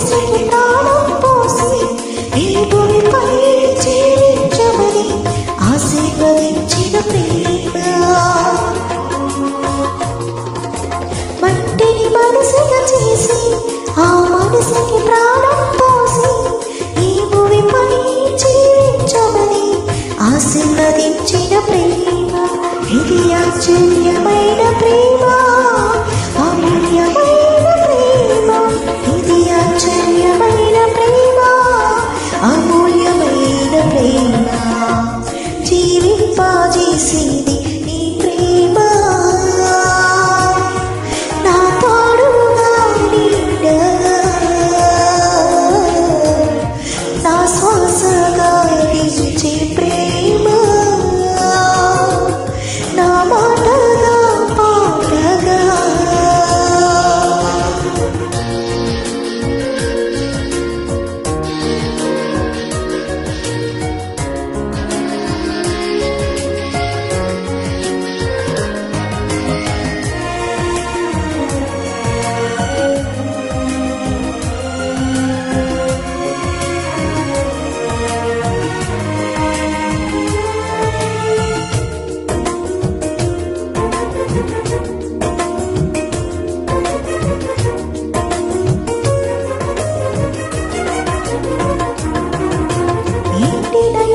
మనిషికి ప్రాణం పోసి ఈ భూమిపై జీవించమని ఆశీర్వదించిన ప్రేమ. మట్టిని మనసుగా చేసి ఆ మనిషికి ప్రాణం పోసి ఈ భూమిపై జీవించమని ఆశీర్వదించిన ప్రేమ. ఇది ఆశ్చర్యమైన ప్రేమ, అమూల్యమైన ప్రేమ. ఇది ఆశ్చర్యమైన ప్రేమ, అమూల్యమైన ప్రేమ. జీవింపజేసేది నీ ప్రేమ. నా తోడుగా నీడగా నా శ్వాసగా నిలిచే ప్రేమ. నా మాటగా పాటగా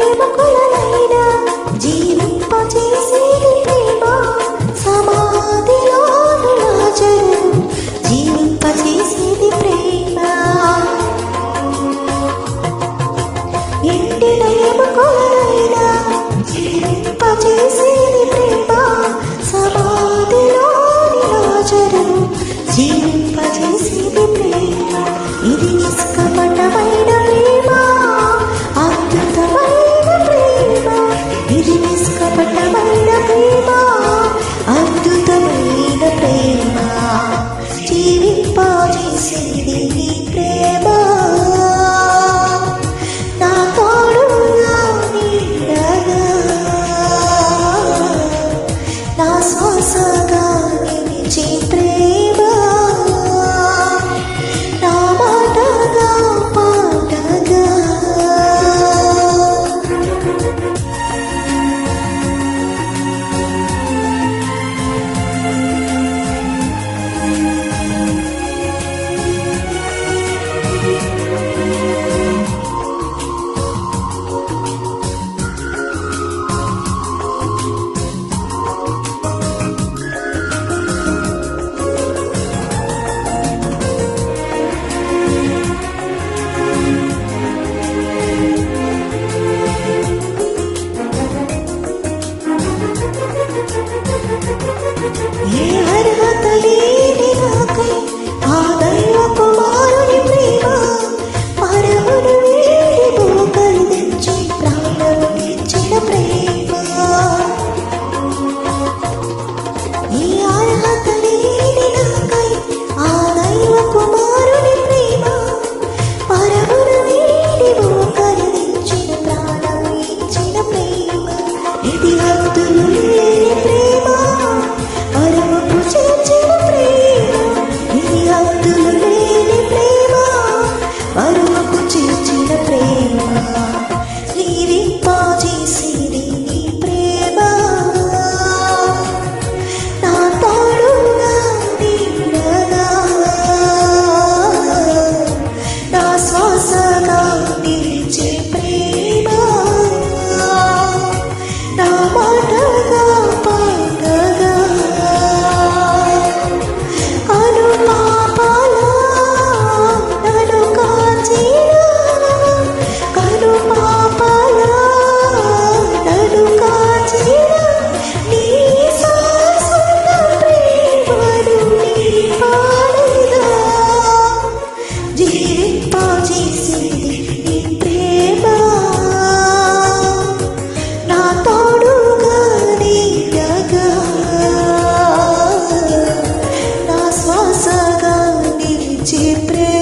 ఎముకలనైనా జీవింపజేసేది ప్రేమ. సమాధిలోని లాజరును జీవింపజేసేది ప్రేమ. ఎండిన ఎముకలనైనా జీవింపజేసేది ప్రేమ. సమాధిలోని లాజరును జీవింపజేసేది ప్రేమ. ఇది నిష్కపటమైన ప్రేమ, అద్భుతమైన ప్రేమ. ఇది నిష్కపటమైన ప్రేమ, అద్భుతమైన ప్రేమ. జీవింపజేసేది నీ ప్రేమ. నా తోడుగా నీడగా నా శ్వాసగా నిలిచే ప్రేమ. నా మాటగా పాటగా ఏ అర్హత లేని నాకై ఆ దైవ కుమారుని ప్రేమ. పరమును వీడి మోకలు తెచ్చి ప్రాణము ఇచ్చిన ప్రేమ. ఏ అర్హత లేని నాకై ఆ దైవ కుమారుని ప్రేమ. పరమును వీడి మోకలు తెచ్చిన ప్రాణము ఇచ్చిన ప్రేమ. ఇది హద్దులు లేని ప్రేమ, పరమకు చేర్చిన ప్రేమ. ఇది హద్దులు లేని ప్రేమ, పరమకు చేర్చిన ప్రేమ. జీవింపజేసేది నీ ప్రేమ. నా తోడుగా నీడగా నా శ్వాసగా నిలిచే ప్రేమ. నా మాటగా పాటగా అనుపాపాల నన్ను కాచిన. అనుపాపాల నన్ను కాచిన నీ శాశ్వత ప్రేమను నీ పాడేదా. జీవింపజేసేది నీ ప్రేమ. నా తోడుగా నీడగా నా శ్వాసగా నిలిచే ప్రేమ.